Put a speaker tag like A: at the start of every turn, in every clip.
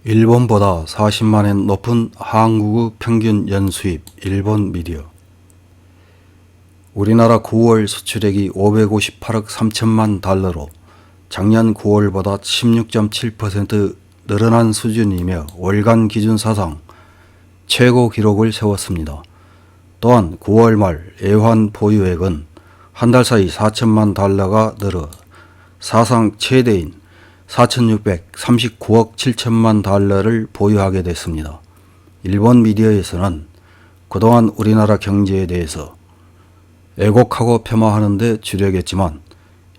A: 일본보다 40만엔 높은 한국의 평균 연수입 일본 미디어. 우리나라 9월 수출액이 558억 3천만 달러로 작년 9월보다 16.7% 늘어난 수준이며 월간 기준 사상 최고 기록을 세웠습니다. 또한 9월 말 애환 보유액은 한 달 사이 4천만 달러가 늘어 사상 최대인 4,639억 7천만 달러를 보유하게 됐습니다. 일본 미디어에서는 그동안 우리나라 경제에 대해서 애곡하고 폄하하는 데 주력했지만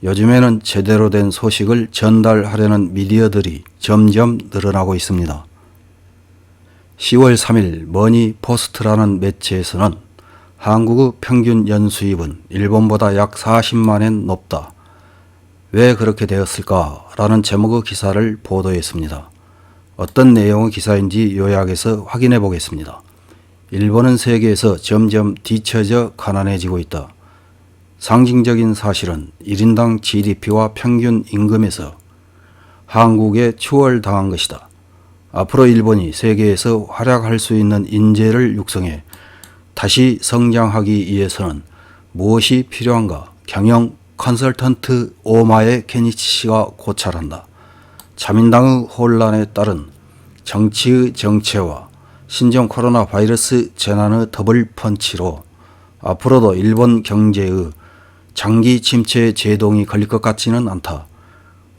A: 요즘에는 제대로 된 소식을 전달하려는 미디어들이 점점 늘어나고 있습니다. 10월 3일 머니 포스트라는 매체에서는 한국의 평균 연수입은 일본보다 약 40만엔 높다. 왜 그렇게 되었을까? 라는 제목의 기사를 보도했습니다. 어떤 내용의 기사인지 요약해서 확인해 보겠습니다. 일본은 세계에서 점점 뒤처져 가난해지고 있다. 상징적인 사실은 1인당 GDP와 평균 임금에서 한국에 추월당한 것이다. 앞으로 일본이 세계에서 활약할 수 있는 인재를 육성해 다시 성장하기 위해서는 무엇이 필요한가? 경영 컨설턴트 오마에 케니치 씨가 고찰한다. 자민당의 혼란에 따른 정치의 정체와 신종 코로나 바이러스 재난의 더블 펀치로 앞으로도 일본 경제의 장기 침체에 제동이 걸릴 것 같지는 않다.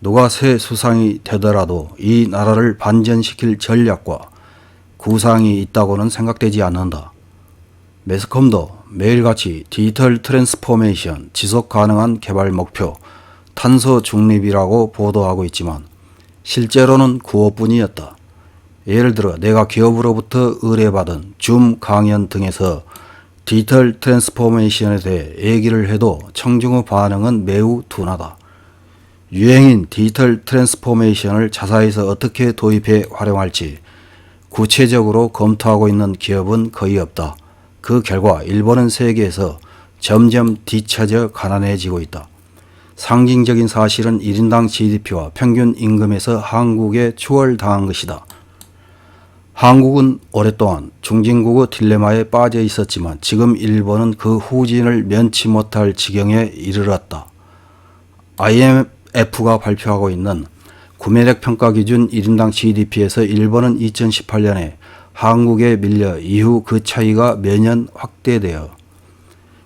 A: 누가 새 수상이 되더라도 이 나라를 반전시킬 전략과 구상이 있다고는 생각되지 않는다. 매스컴도 매일같이 디지털 트랜스포메이션, 지속 가능한 개발 목표, 탄소 중립이라고 보도하고 있지만 실제로는 구호뿐이었다. 예를 들어 내가 기업으로부터 의뢰받은 줌 강연 등에서 디지털 트랜스포메이션에 대해 얘기를 해도 청중의 반응은 매우 둔하다. 유행인 디지털 트랜스포메이션을 자사에서 어떻게 도입해 활용할지 구체적으로 검토하고 있는 기업은 거의 없다. 그 결과 일본은 세계에서 점점 뒤처져 가난해지고 있다. 상징적인 사실은 1인당 GDP와 평균 임금에서 한국에 추월당한 것이다. 한국은 오랫동안 중진국의 딜레마에 빠져 있었지만 지금 일본은 그 후진을 면치 못할 지경에 이르렀다. IMF가 발표하고 있는 구매력 평가 기준 1인당 GDP에서 일본은 2018년에 한국에 밀려 이후 그 차이가 매년 확대되어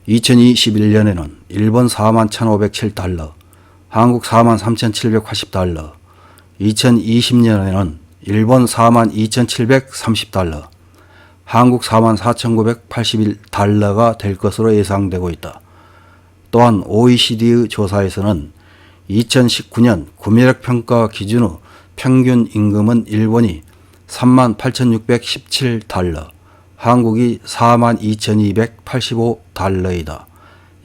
A: 2021년에는 일본 41,507달러, 한국 43,780달러, 2020년에는 일본 42,730달러, 한국 44,981달러가 될 것으로 예상되고 있다. 또한 OECD의 조사에서는 2019년 구매력 평가 기준의 평균 임금은 일본이 38,617달러, 한국이 42,285달러이다.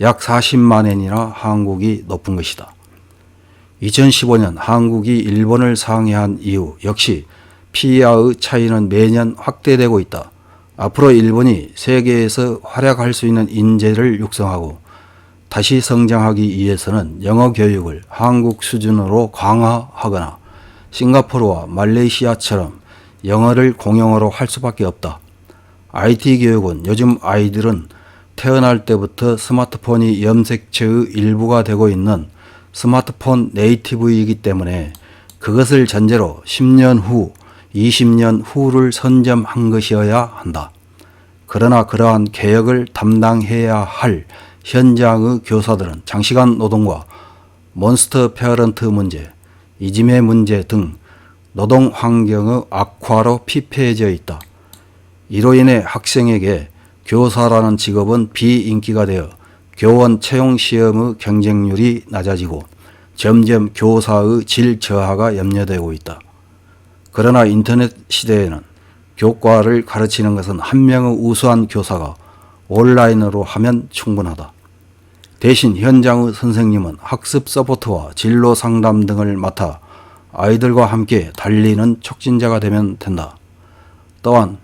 A: 약 40만엔이나 한국이 높은 것이다. 2015년 한국이 일본을 상회한 이후 역시 PER의 차이는 매년 확대되고 있다. 앞으로 일본이 세계에서 활약할 수 있는 인재를 육성하고 다시 성장하기 위해서는 영어 교육을 한국 수준으로 강화하거나 싱가포르와 말레이시아처럼 영어를 공용어로 할 수밖에 없다. IT 교육은 요즘 아이들은 태어날 때부터 스마트폰이 염색체의 일부가 되고 있는 스마트폰 네이티브이기 때문에 그것을 전제로 10년 후, 20년 후를 선점한 것이어야 한다. 그러나 그러한 개혁을 담당해야 할 현장의 교사들은 장시간 노동과 몬스터 페어런트 문제, 이지메 문제 등 노동 환경의 악화로 피폐해져 있다. 이로 인해 학생에게 교사라는 직업은 비인기가 되어 교원 채용 시험의 경쟁률이 낮아지고 점점 교사의 질 저하가 염려되고 있다. 그러나 인터넷 시대에는 교과를 가르치는 것은 한 명의 우수한 교사가 온라인으로 하면 충분하다. 대신 현장의 선생님은 학습 서포트와 진로 상담 등을 맡아 아이들과 함께 달리는 촉진자가 되면 된다. 또한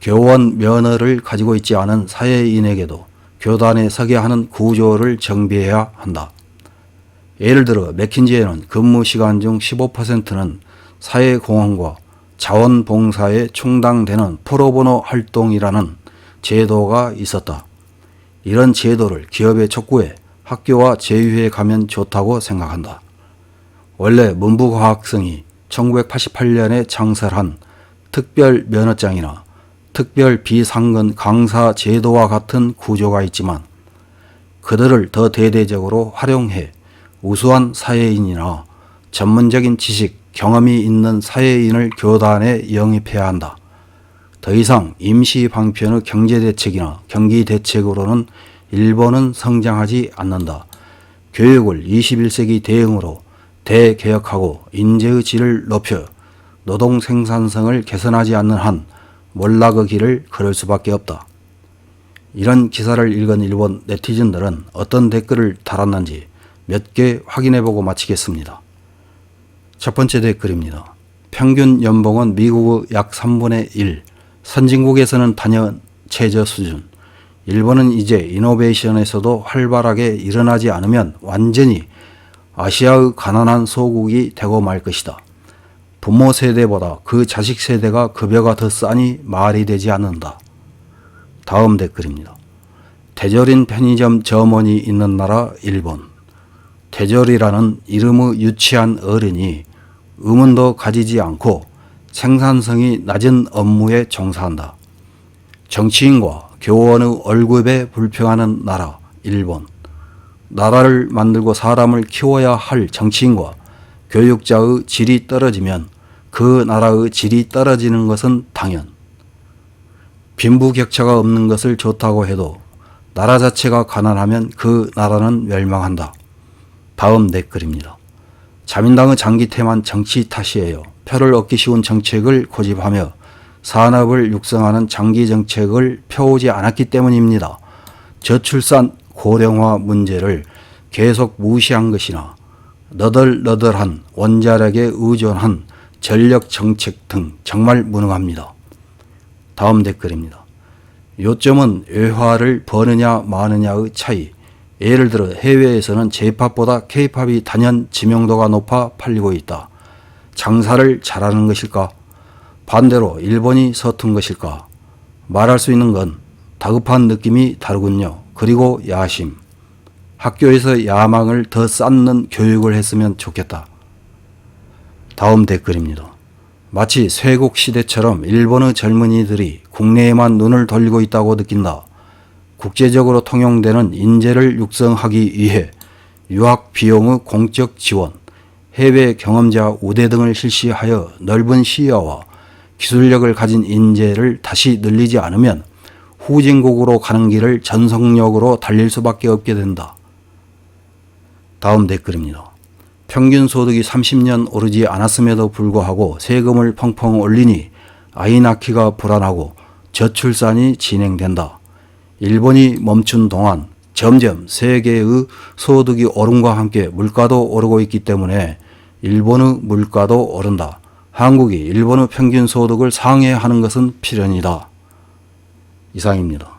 A: 교원 면허를 가지고 있지 않은 사회인에게도 교단에 서게 하는 구조를 정비해야 한다. 예를 들어 맥킨지에는 근무 시간 중 15%는 사회공헌과 자원봉사에 충당되는 프로보노 활동이라는 제도가 있었다. 이런 제도를 기업에 촉구해 학교와 제휴해 가면 좋다고 생각한다. 원래 문부과학성이 1988년에 창설한 특별 면허장이나 특별 비상근 강사 제도와 같은 구조가 있지만 그들을 더 대대적으로 활용해 우수한 사회인이나 전문적인 지식, 경험이 있는 사회인을 교단에 영입해야 한다. 더 이상 임시 방편의 경제대책이나 경기대책으로는 일본은 성장하지 않는다. 교육을 21세기 대응으로 대개혁하고 인재의 질을 높여 노동 생산성을 개선하지 않는 한 몰락의 길을 걸을 수밖에 없다. 이런 기사를 읽은 일본 네티즌들은 어떤 댓글을 달았는지 몇 개 확인해보고 마치겠습니다. 첫 번째 댓글입니다. 평균 연봉은 미국의 약 3분의 1, 선진국에서는 단연 최저 수준. 일본은 이제 이노베이션에서도 활발하게 일어나지 않으면 완전히 아시아의 가난한 소국이 되고 말 것이다. 부모 세대보다 그 자식 세대가 급여가 더 싸니 말이 되지 않는다. 다음 댓글입니다. 대절인 편의점 점원이 있는 나라 일본. 대절이라는 이름의 유치한 어른이 의문도 가지지 않고 생산성이 낮은 업무에 종사한다. 정치인과 교원의 월급에 불평하는 나라 일본. 나라를 만들고 사람을 키워야 할 정치인과 교육자의 질이 떨어지면 그 나라의 질이 떨어지는 것은 당연. 빈부격차가 없는 것을 좋다고 해도 나라 자체가 가난하면 그 나라는 멸망한다. 다음 댓글입니다. 자민당의 장기태만 정치 탓이에요. 표를 얻기 쉬운 정책을 고집하며 산업을 육성하는 장기 정책을 펴오지 않았기 때문입니다. 저출산 고령화 문제를 계속 무시한 것이나 너덜너덜한 원자력에 의존한 전력 정책 등 정말 무능합니다. 다음 댓글입니다. 요점은 외화를 버느냐 마느냐의 차이. 예를 들어 해외에서는 J-POP보다 K-POP이 단연 지명도가 높아 팔리고 있다. 장사를 잘하는 것일까? 반대로 일본이 서툰 것일까? 말할 수 있는 건 다급한 느낌이 다르군요. 그리고 야심. 학교에서 야망을 더 쌓는 교육을 했으면 좋겠다. 다음 댓글입니다. 마치 쇄국 시대처럼 일본의 젊은이들이 국내에만 눈을 돌리고 있다고 느낀다. 국제적으로 통용되는 인재를 육성하기 위해 유학 비용의 공적 지원, 해외 경험자 우대 등을 실시하여 넓은 시야와 기술력을 가진 인재를 다시 늘리지 않으면 후진국으로 가는 길을 전속력으로 달릴 수밖에 없게 된다. 다음 댓글입니다. 평균 소득이 30년 오르지 않았음에도 불구하고 세금을 펑펑 올리니 아이 낳기가 불안하고 저출산이 진행된다. 일본이 멈춘 동안 점점 세계의 소득이 오름과 함께 물가도 오르고 있기 때문에 일본의 물가도 오른다. 한국이 일본의 평균 소득을 상회하는 것은 필연이다. 이상입니다.